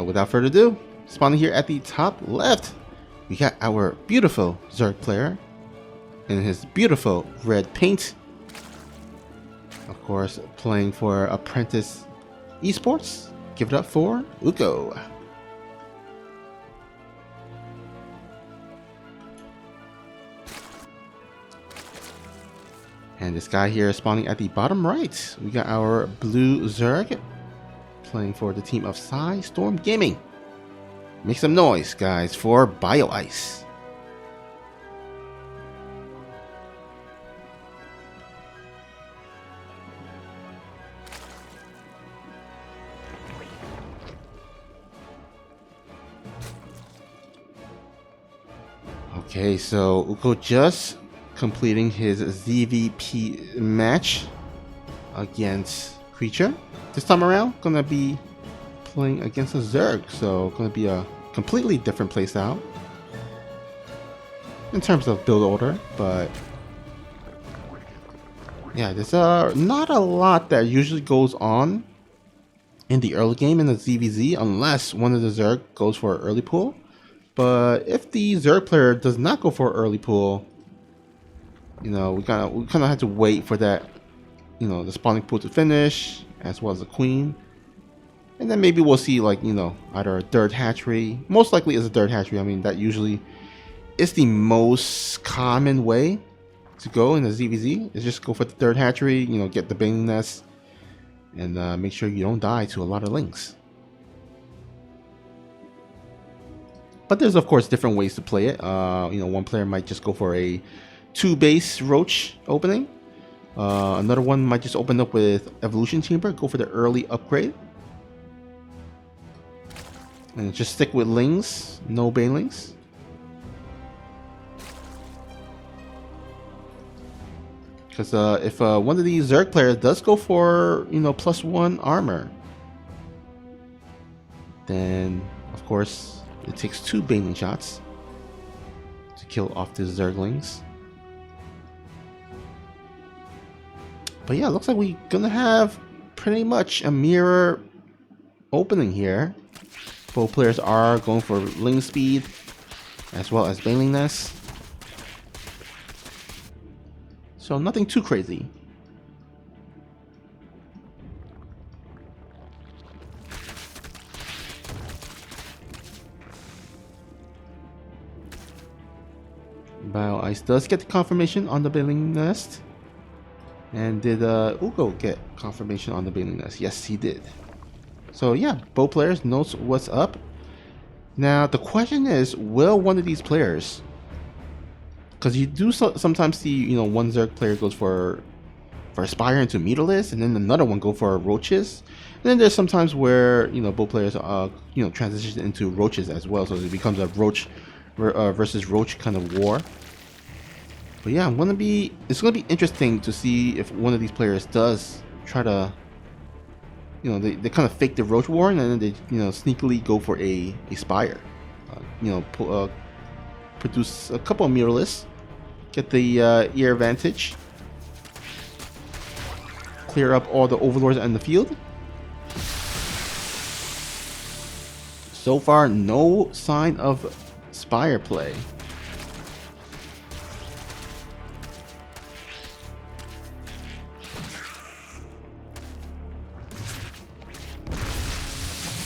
without further ado, spawning here at the top left, we got our beautiful Zerg player in his beautiful red paint. Of course, playing for Apprentice Esports. Give it up for Ukko. And this guy here is spawning at the bottom right. We got our blue Zerg playing for the team of Storm Gaming. Make some noise, guys, for Bioice. Okay, so Ukko just completing his ZVP match against Creature. This time around, gonna be playing against a Zerg, so gonna be a completely different playstyle in terms of build order, but yeah, there's not a lot that usually goes on in the early game in the ZVZ unless one of the Zerg goes for an early pull. But if the Zerg player does not go for an early pull, you know, we kind of have to wait for that, you know, the spawning pool to finish, as well as the queen. And then maybe we'll see, like, you know, either a third hatchery. Most likely is a third hatchery. I mean, that usually is the most common way to go in the ZVZ. Is just go for the third hatchery, you know, get the bailing nest, and make sure you don't die to a lot of lings. But there's, of course, different ways to play it. You know, one player might just go for a 2-base roach opening. Another one might just open up with evolution chamber, go for the early upgrade, and just stick with lings, no banelings. Because if one of these Zerg players does go for, you know, +1 armor, then of course it takes 2 baneling shots to kill off the Zerglings. But yeah, it looks like we're gonna have pretty much a mirror opening here. Both players are going for ling speed as well as bailing nest. So nothing too crazy. Bioice does get the confirmation on the bailing nest. And did Ukko get confirmation on the bailing nest? Yes, he did. So yeah, both players knows what's up. Now the question is, will one of these players, because you do sometimes see, you know, one Zerg player goes for Spire into meterless, and then another one go for roaches. And then there's sometimes where, you know, both players you know, transition into roaches as well, so it becomes a roach versus roach kind of war. But yeah, it's gonna be interesting to see if one of these players does try to, you know, they kind of fake the roach war, and then they, you know, sneakily go for a spire. You know, produce a couple of mirrorless, get the ear advantage, clear up all the overlords in the field. So far, no sign of spire play.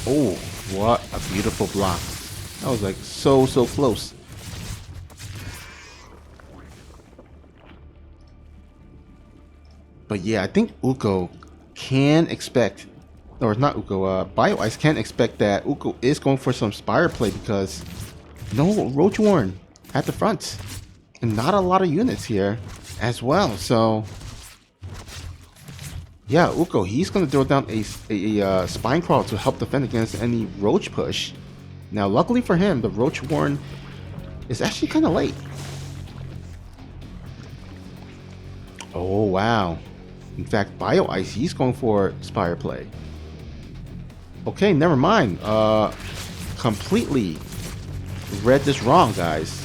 Oh, what a beautiful block. That was like so close. But yeah, I think Ukko can expect, or not Ukko, Bioice can expect that Ukko is going for some spire play, because no Roach Warren at the front. And not a lot of units here as well, so yeah, Ukko, he's going to throw down a Spine Crawl to help defend against any Roach push. Now, luckily for him, the Roach Warren is actually kind of late. Oh, wow. In fact, Bioice, he's going for Spire play. Okay, never mind. Completely read this wrong, guys.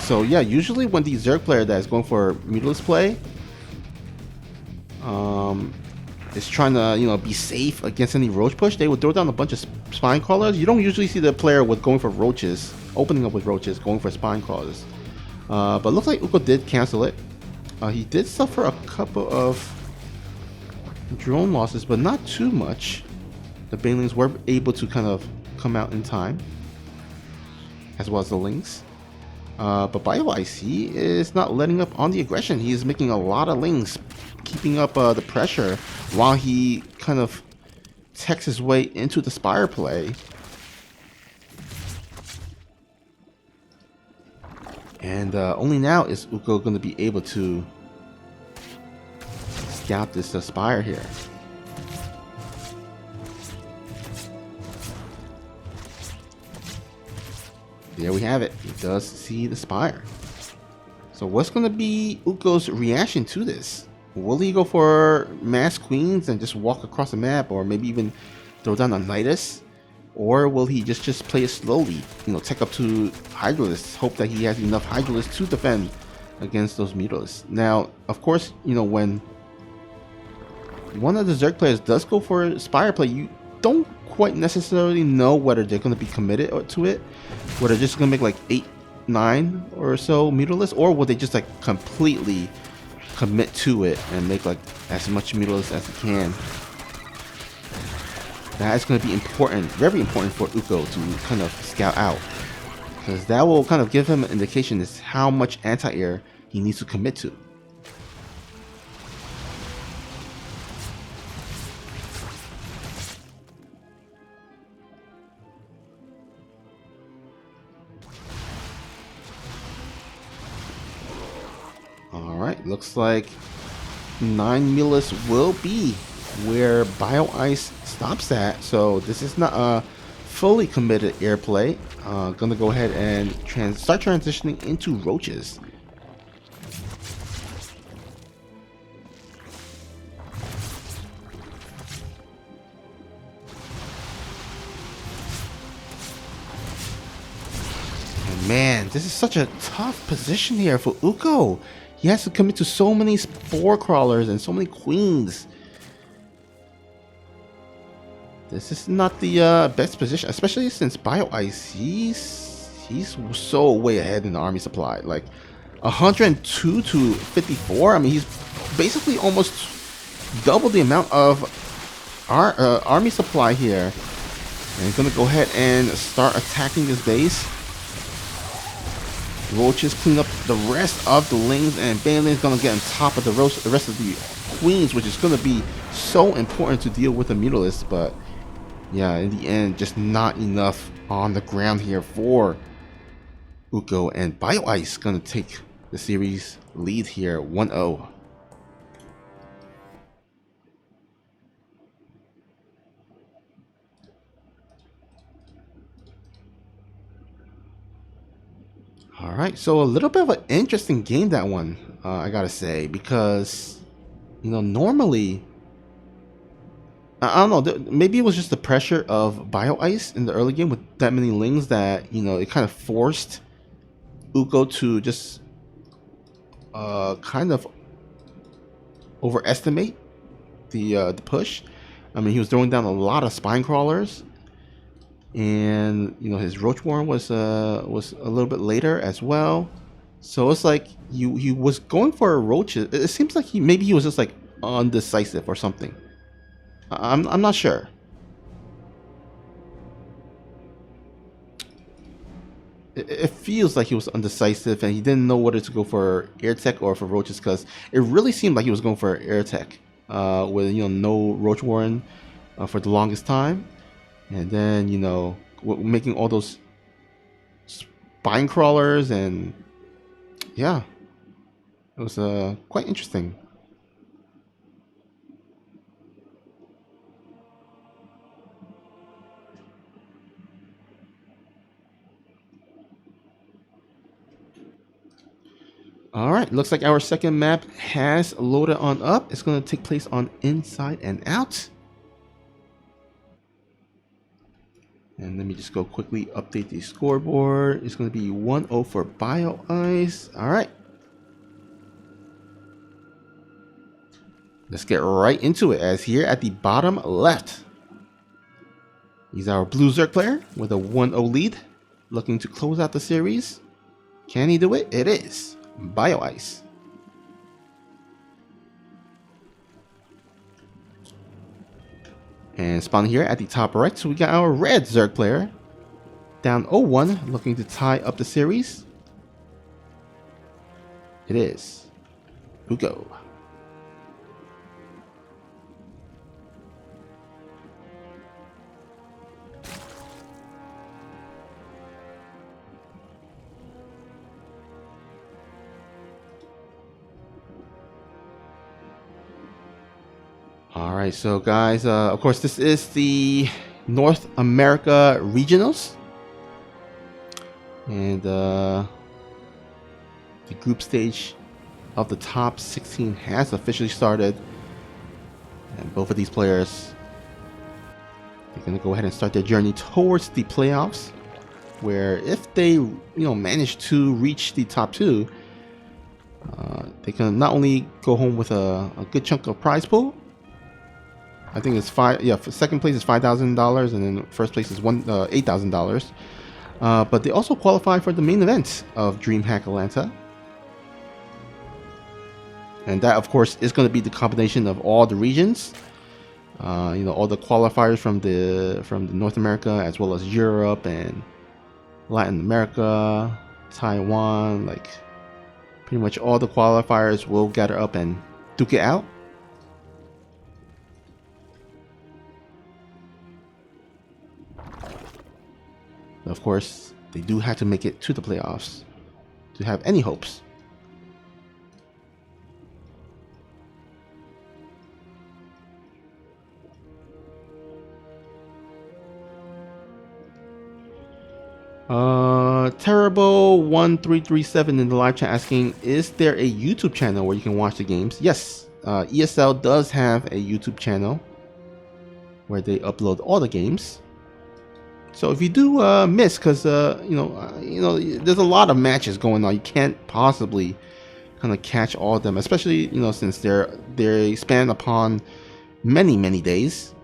So yeah, usually when the Zerg player that is going for meterless play is trying to, you know, be safe against any roach push, they would throw down a bunch of spine crawlers. You don't usually see the player with going for roaches, opening up with roaches, going for spine crawlers. But looks like Ukko did cancel it. He did suffer a couple of drone losses, but not too much. The banelings were able to kind of come out in time, as well as the lings. But Bioice, he is not letting up on the aggression. He is making a lot of lings, keeping up the pressure while he kind of techs his way into the Spire play. And only now is Ukko going to be able to scout this Spire here. There we have it. He does see the Spire. So what's going to be Ukko's reaction to this? Will he go for mass queens and just walk across the map, or maybe even throw down a Nidus? Or will he just play it slowly, you know, tech up to Hydralisks, hope that he has enough Hydralisks to defend against those Mutalisks? Now, of course, you know, when one of the Zerg players does go for Spire play, you don't quite necessarily know whether they're going to be committed to it, whether they're just going to make like 8, 9 or so Mutalisks, or will they just like completely commit to it and make like as much Mutalisks as they can. That is going to be important, very important for Ukko to kind of scout out, because that will kind of give him an indication as how much anti-air he needs to commit to. Alright, looks like 9 Mutalisks will be where Bioice stops at. So this is not a fully committed airplay. Gonna go ahead and start transitioning into roaches. And man, this is such a tough position here for Ukko. He has to commit to so many spore crawlers and so many queens. This is not the best position, especially since Bioice, he's so way ahead in the army supply. Like 102 to 54. I mean, he's basically almost double the amount of our army supply here. And he's gonna go ahead and start attacking this base. Roaches clean up the rest of the lings, and Baneling's gonna get on top of the rest of the queens, which is gonna be so important to deal with the Mutalisks. But yeah, in the end, just not enough on the ground here for Ukko, and Bioice gonna take the series lead here, 1-0. Alright, so a little bit of an interesting game, that one, I gotta say, because, you know, normally, I don't know, maybe it was just the pressure of Bioice in the early game with that many lings that, you know, it kind of forced Ukko to just kind of overestimate the push. I mean, he was throwing down a lot of spine crawlers, and you know, his Roach Warren was a little bit later as well. So it's like he was going for a roach. It seems like maybe he was just like undecisive or something. I'm not sure. It feels like he was undecisive and he didn't know whether to go for air tech or for roaches, because it really seemed like he was going for air tech with, you know, no Roach Warren for the longest time, and then, you know, making all those spine crawlers, and yeah, it was quite interesting. Alright, looks like our second map has loaded on up. It's going to take place on Inside and Out. And let me me just go quickly update the scoreboard. It's going to be 1-0 for Bioice. All right. Let's get right into it, as here at the bottom left, he's our blue Zerg player with a 1-0 lead, looking to close out the series. Can he do it? It is Bioice. And spawning here at the top right, so we got our red Zerg player, down 0-1, looking to tie up the series. It is Ukko. Alright, so guys, of course this is the North America Regionals. And the group stage of the top 16 has officially started. And both of these players, they're going to go ahead and start their journey towards the playoffs, where if they manage to reach the top 2, they can not only go home with a good chunk of prize pool. I think it's second place is $5,000, and then first place is $8,000. But they also qualify for the main event of DreamHack Atlanta, and that, of course, is going to be the combination of all the regions. All the qualifiers from the North America, as well as Europe and Latin America, Taiwan. Like, pretty much all the qualifiers will gather up and duke it out. Of course, they do have to make it to the playoffs to have any hopes. Terrible 1337 in the live chat asking, is there a YouTube channel where you can watch the games? Yes, ESL does have a YouTube channel where they upload all the games. So if you do miss, because there's a lot of matches going on, you can't possibly kind of catch all of them, especially since they span upon many days.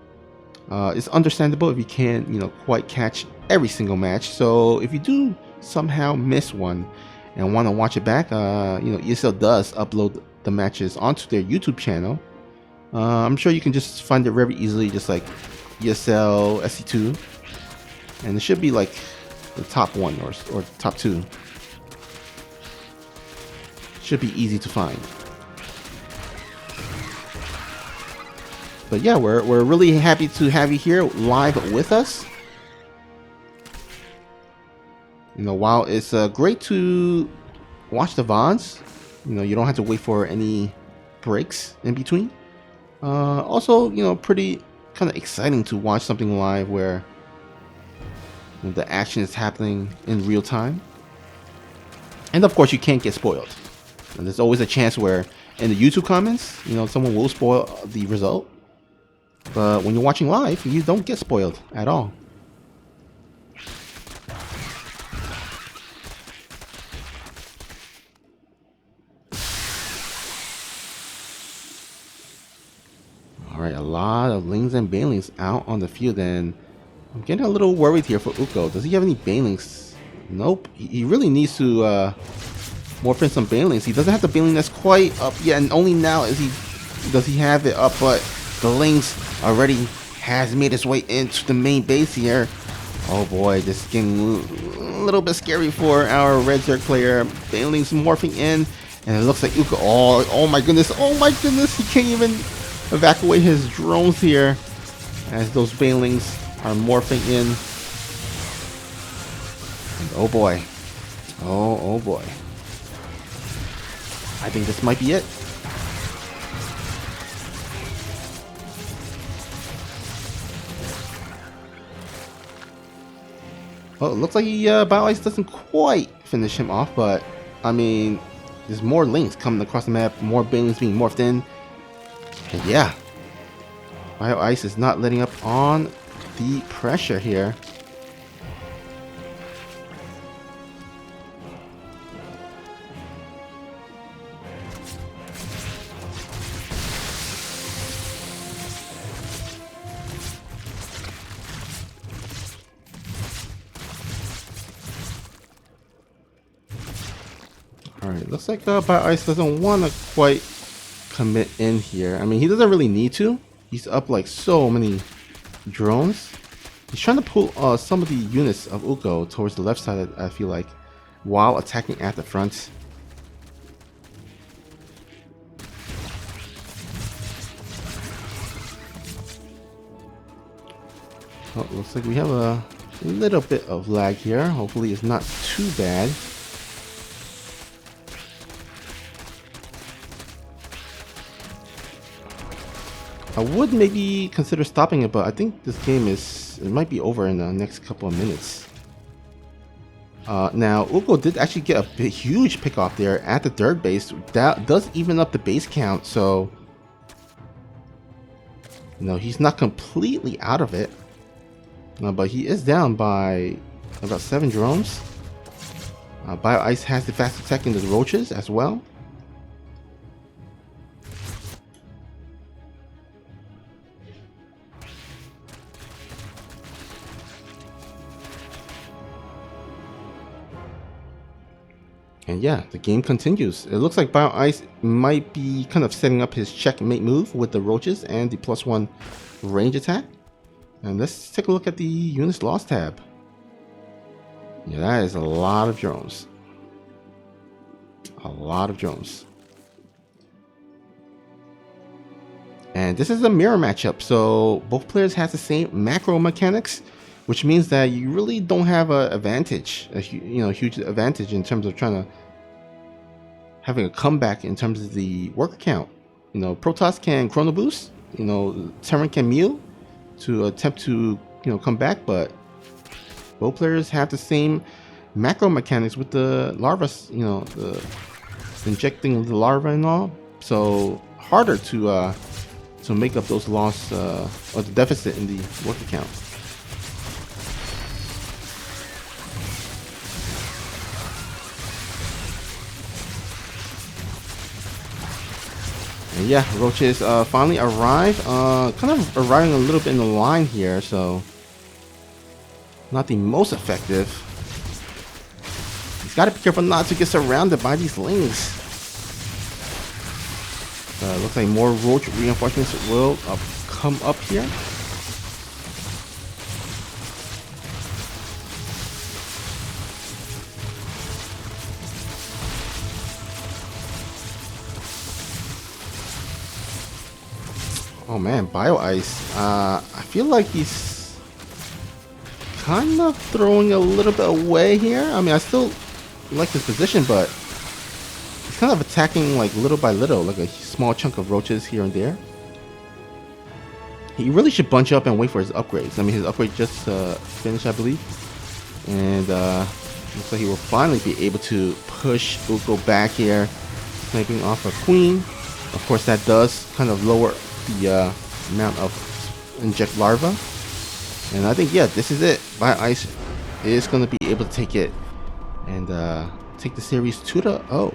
It's understandable if you can't quite catch every single match. So if you do somehow miss one and want to watch it back, ESL does upload the matches onto their YouTube channel. I'm sure you can just find it very easily, just like ESL SC2. And it should be like the top 1 or top 2. Should be easy to find. But yeah, we're really happy to have you here live with us. While it's great to watch the VODs, you don't have to wait for any breaks in between. Also, pretty kind of exciting to watch something live where the action is happening in real time. And of course, you can't get spoiled. And there's always a chance where in the YouTube comments, someone will spoil the result. But when you're watching live, you don't get spoiled at all. Alright, a lot of Lings and Banelings out on the field, and I'm getting a little worried here for Ukko. Does he have any Banelings? Nope. He really needs to morph in some Banelings. He doesn't have the Baneling nest quite up yet, and only now does he have it up, but the Lings already has made its way into the main base here. Oh boy, this is getting a little bit scary for our red Zerg player. Banelings morphing in, and it looks like Ukko. Oh my goodness, he can't even evacuate his drones here as those Banelings are morphing in. And oh boy. Oh boy. I think this might be it. Well, it looks like Bioice doesn't quite finish him off, but I mean, there's more Lings coming across the map, more Banelings being morphed in. And yeah, Bioice is not letting up on the pressure here. Alright, looks like Bioice doesn't want to quite commit in here. I mean, he doesn't really need to. He's up like so many drones. He's trying to pull some of the units of Ukko towards the left side, I feel like, while attacking at the front. Oh, looks like we have a little bit of lag here. Hopefully it's not too bad. I would maybe consider stopping it, but I think this game it might be over in the next couple of minutes. Now, Ukko did actually get a huge pick off there at the third base. That does even up the base count, so he's not completely out of it. But he is down by about 7 drones. Bioice has the fast attack into the roaches as well. And yeah, the game continues. It looks like Bioice might be kind of setting up his checkmate move with the roaches and the +1 range attack. And let's take a look at the units lost tab. Yeah, that is a lot of drones. A lot of drones. And this is a mirror matchup, so both players have the same macro mechanics, which means that you really don't have an advantage, a huge advantage in terms of having a comeback in terms of the worker count. Protoss can chrono boost, Terran can mew to attempt to come back, but both players have the same macro mechanics with the larva, the injecting the larva and all, so harder to make up those loss or the deficit in the worker count. And yeah, roaches finally arrive, kind of arriving a little bit in the line here, so not the most effective. He's got to be careful not to get surrounded by these lings. Looks like more roach reinforcements will come up here. Oh man, Bioice. I feel like he's kind of throwing a little bit away here. I mean, I still like his position, but he's kind of attacking like little by little, like a small chunk of roaches here and there. He really should bunch up and wait for his upgrades. I mean, his upgrade just finished, I believe. And looks like he will finally be able to push Ukko back here, sniping off a queen. Of course, that does kind of lower the amount of inject larva. And I think, yeah, this is it. Bioice is going to be able to take it and take the series 2-0.